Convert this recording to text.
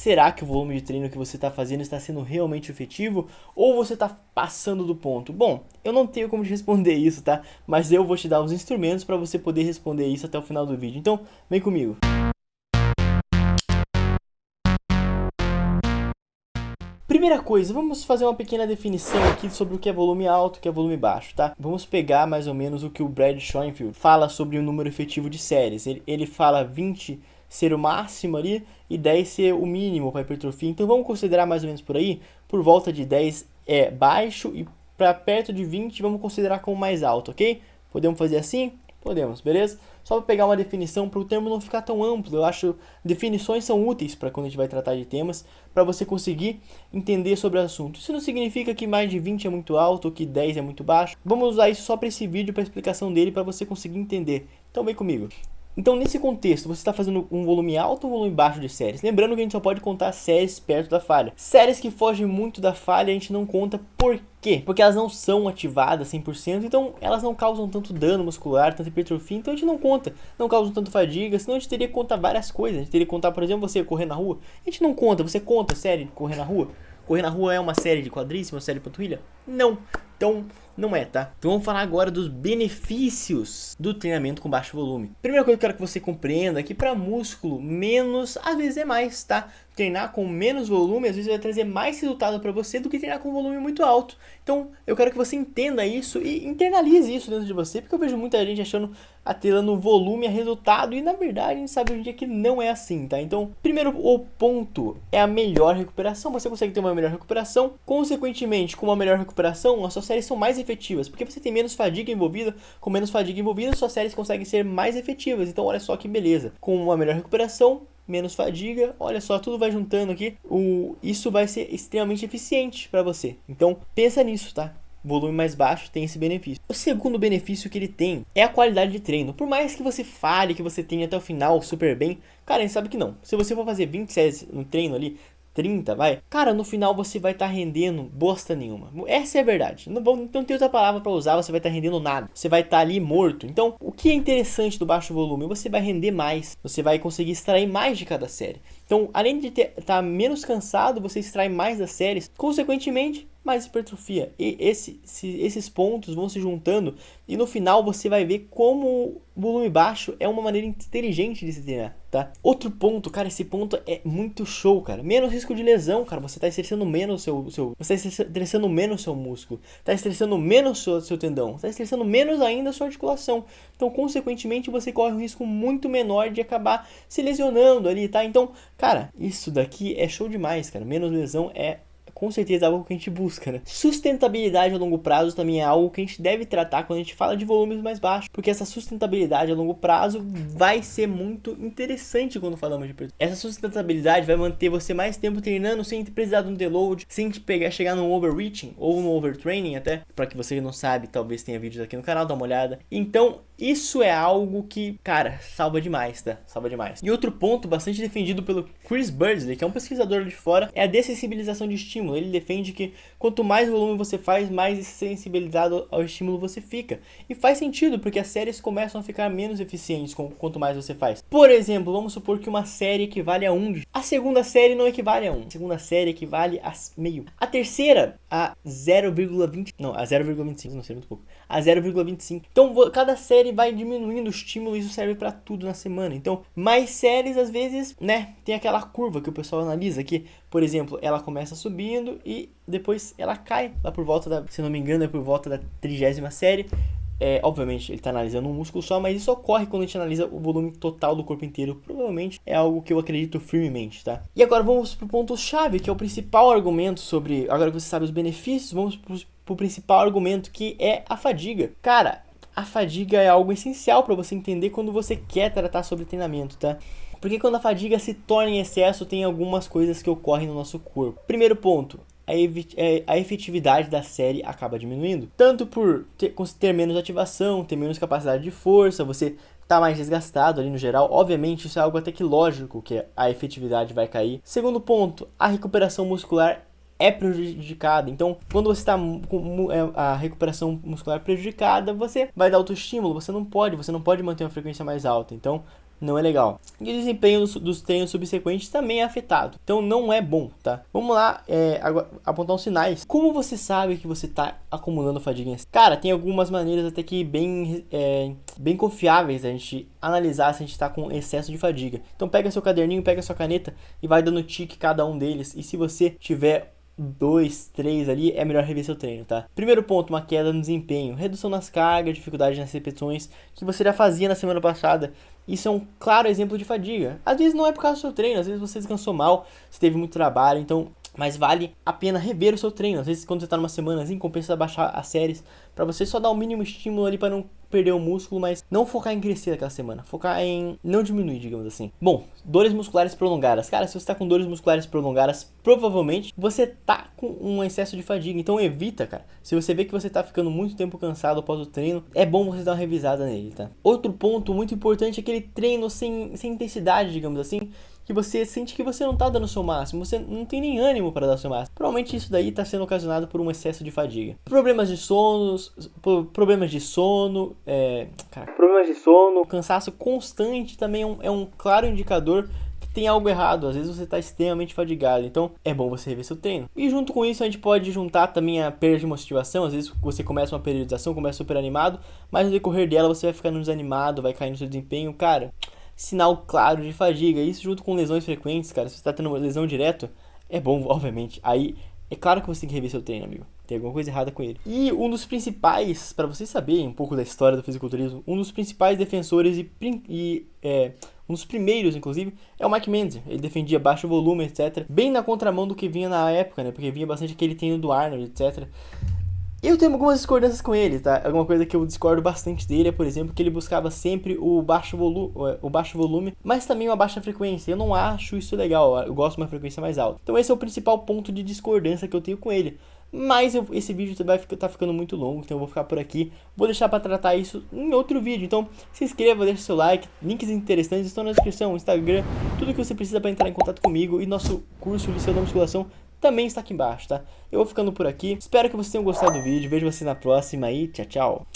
será que o volume de treino que você está fazendo está sendo realmente efetivo ou você está passando do ponto? Bom, eu não tenho como te responder isso, tá? Mas eu vou te dar os instrumentos para você poder responder isso até o final do vídeo. Então, vem comigo. Primeira coisa, vamos fazer uma pequena definição aqui sobre o que é volume alto e o que é volume baixo, tá? Vamos pegar mais ou menos o que o Brad Schoenfeld fala sobre o número efetivo de séries. Ele fala 20 ser o máximo ali e 10 ser o mínimo para hipertrofia. Então vamos considerar mais ou menos por aí, por volta de 10 é baixo e para perto de 20 vamos considerar como mais alto, ok? Podemos fazer assim? Podemos, beleza? Só para pegar uma definição para o termo não ficar tão amplo. Eu acho definições são úteis para quando a gente vai tratar de temas, para você conseguir entender sobre o assunto. Isso não significa que mais de 20 é muito alto ou que 10 é muito baixo. Vamos usar isso só para esse vídeo, para a explicação dele, para você conseguir entender. Então vem comigo. Então, nesse contexto, você está fazendo um volume alto ou um volume baixo de séries? Lembrando que a gente só pode contar séries perto da falha. Séries que fogem muito da falha, a gente não conta. Por quê? Porque elas não são ativadas 100%, então elas não causam tanto dano muscular, tanta hipertrofia, então a gente não conta. Não causam tanto fadiga, senão a gente teria que contar várias coisas. A gente teria que contar, por exemplo, você correr na rua. A gente não conta. Você conta série de correr na rua? Correr na rua é uma série de quadríceps, uma série de panturrilha? Não. Então, não é, tá? Então vamos falar agora dos benefícios do treinamento com baixo volume. Primeira coisa que eu quero que você compreenda é que para músculo, menos às vezes é mais, tá? Treinar com menos volume às vezes vai trazer mais resultado para você do que treinar com volume muito alto. Então eu quero que você entenda isso e internalize isso dentro de você, porque eu vejo muita gente achando atrelando volume a resultado e na verdade a gente sabe hoje em dia que não é assim, tá? Então, primeiro o ponto é a melhor recuperação. Você consegue ter uma melhor recuperação, consequentemente, com uma melhor recuperação, as suas séries são mais efetivas, porque você tem menos fadiga envolvida. Com menos fadiga envolvida, suas séries conseguem ser mais efetivas. Então, olha só que beleza. Com uma melhor recuperação, menos fadiga, olha só, tudo vai juntando aqui. Isso vai ser extremamente eficiente para você. Então, pensa nisso, tá? Volume mais baixo tem esse benefício. O segundo benefício que ele tem é a qualidade de treino. Por mais que você fale que você tenha até o final super bem, cara, a gente sabe que não. Se você for fazer 20 séries no treino ali, 30, vai. Cara, no final você vai estar rendendo bosta nenhuma. Essa é a verdade. Não tem outra palavra para usar, você vai estar rendendo nada. Você vai estar ali morto. Então, o que é interessante do baixo volume? Você vai render mais. Você vai conseguir extrair mais de cada série. Então, além de estar menos cansado, você extrai mais das séries. Consequentemente, mais hipertrofia. E esses pontos vão se juntando e no final você vai ver como o volume baixo é uma maneira inteligente de se treinar, tá? Outro ponto, cara, esse ponto é muito show, cara. Menos risco de lesão, cara. Você tá estressando menos você tá estressando menos seu músculo, tá estressando menos seu tendão, tá estressando menos ainda a sua articulação. Então, consequentemente, você corre um risco muito menor de acabar se lesionando ali, tá? Então, cara, isso daqui é show demais, cara. Menos lesão é com certeza algo que a gente busca, né? Sustentabilidade a longo prazo também é algo que a gente deve tratar quando a gente fala de volumes mais baixos, porque essa sustentabilidade a longo prazo vai ser muito interessante quando falamos de peso. Essa sustentabilidade vai manter você mais tempo treinando sem precisar de um deload, sem chegar num overreaching ou no overtraining até, para que você não sabe, talvez tenha vídeos aqui no canal, dá uma olhada. Então, isso é algo que, cara, salva demais, tá? Salva demais. E outro ponto bastante defendido pelo Chris Burdsley, que é um pesquisador de fora, é a dessensibilização de estímulo. Ele defende que quanto mais volume você faz, mais sensibilizado ao estímulo você fica. E faz sentido, porque as séries começam a ficar menos eficientes quanto mais você faz. Por exemplo, vamos supor que uma série equivale a 1. A segunda série não equivale a 1. A segunda série equivale a meio. A terceira a 0,20. Não, a 0,25, não sei, muito pouco. A 0,25. Então, cada série vai diminuindo o estímulo e isso serve para tudo na semana. Então, mais séries, às vezes, né, tem aquela curva que o pessoal analisa aqui. Por exemplo, ela começa subindo e depois ela cai lá por volta da, se não me engano, é por volta da 30ª série. Obviamente, ele está analisando um músculo só, mas isso ocorre quando a gente analisa o volume total do corpo inteiro. Provavelmente é algo que eu acredito firmemente, tá? E agora vamos pro ponto-chave, que é o principal argumento sobre... Agora que você sabe os benefícios, vamos pro principal argumento, que é a fadiga. Cara, a fadiga é algo essencial para você entender quando você quer tratar sobre treinamento, tá? Porque quando a fadiga se torna em excesso, tem algumas coisas que ocorrem no nosso corpo. Primeiro ponto, a efetividade da série acaba diminuindo. Tanto por ter menos ativação, ter menos capacidade de força, você tá mais desgastado ali no geral. Obviamente, isso é algo até que lógico, que a efetividade vai cair. Segundo ponto, a recuperação muscular é prejudicada. Então, quando você está com a recuperação muscular prejudicada, você vai dar autoestímulo, você não pode manter uma frequência mais alta. Então, não é legal. E o desempenho dos treinos subsequentes também é afetado. Então não é bom, tá? Vamos lá, agora, apontar uns sinais. Como você sabe que você tá acumulando fadiga? Cara, tem algumas maneiras até que bem confiáveis a gente analisar se a gente tá com excesso de fadiga. Então pega seu caderninho, pega sua caneta e vai dando tique cada um deles. E se você tiver 2, 3 ali, é melhor rever seu treino, tá? Primeiro ponto, uma queda no desempenho, redução nas cargas, dificuldade nas repetições que você já fazia na semana passada. Isso é um claro exemplo de fadiga. Às vezes não é por causa do seu treino, às vezes você descansou mal, você teve muito trabalho, então... Mas vale a pena rever o seu treino. Às vezes quando você tá numa semana assim, compensa baixar as séries pra você só dar o mínimo estímulo ali pra não perder o músculo, mas não focar em crescer naquela semana. Focar em não diminuir, digamos assim. Bom, dores musculares prolongadas. Cara, se você tá com dores musculares prolongadas, provavelmente você tá com um excesso de fadiga. Então evita, cara. Se você vê que você tá ficando muito tempo cansado após o treino, é bom você dar uma revisada nele, tá? Outro ponto muito importante é aquele treino sem intensidade, digamos assim, que você sente que você não tá dando o seu máximo, você não tem nem ânimo para dar o seu máximo. Provavelmente isso daí tá sendo ocasionado por um excesso de fadiga. Problemas de sono, cansaço constante também é um claro indicador que tem algo errado. Às vezes você tá extremamente fadigado, então é bom você rever seu treino. E junto com isso a gente pode juntar também a perda de motivação. Às vezes você começa uma periodização, começa super animado, mas no decorrer dela você vai ficando desanimado, vai cair no seu desempenho, cara... Sinal claro de fadiga, isso junto com lesões frequentes, cara, se você tá tendo uma lesão direto, é bom, obviamente, aí é claro que você tem que rever seu treino, amigo, tem alguma coisa errada com ele. E um dos principais, para vocês saberem um pouco da história do fisiculturismo, um dos principais defensores um dos primeiros, inclusive, é o Mike Menzer. Ele defendia baixo volume, etc, bem na contramão do que vinha na época, né, porque vinha bastante aquele treino do Arnold, etc. Eu tenho algumas discordâncias com ele, tá? Alguma coisa que eu discordo bastante dele é, por exemplo, que ele buscava sempre o baixo volume, mas também uma baixa frequência. Eu não acho isso legal, eu gosto de uma frequência mais alta. Então esse é o principal ponto de discordância que eu tenho com ele. Mas esse vídeo vai tá ficando muito longo, então eu vou ficar por aqui. Vou deixar para tratar isso em outro vídeo. Então se inscreva, deixe seu like, links interessantes estão na descrição, Instagram, tudo que você precisa para entrar em contato comigo. E nosso curso de da musculação também está aqui embaixo, tá? Eu vou ficando por aqui. Espero que vocês tenham gostado do vídeo. Vejo vocês na próxima e tchau, tchau.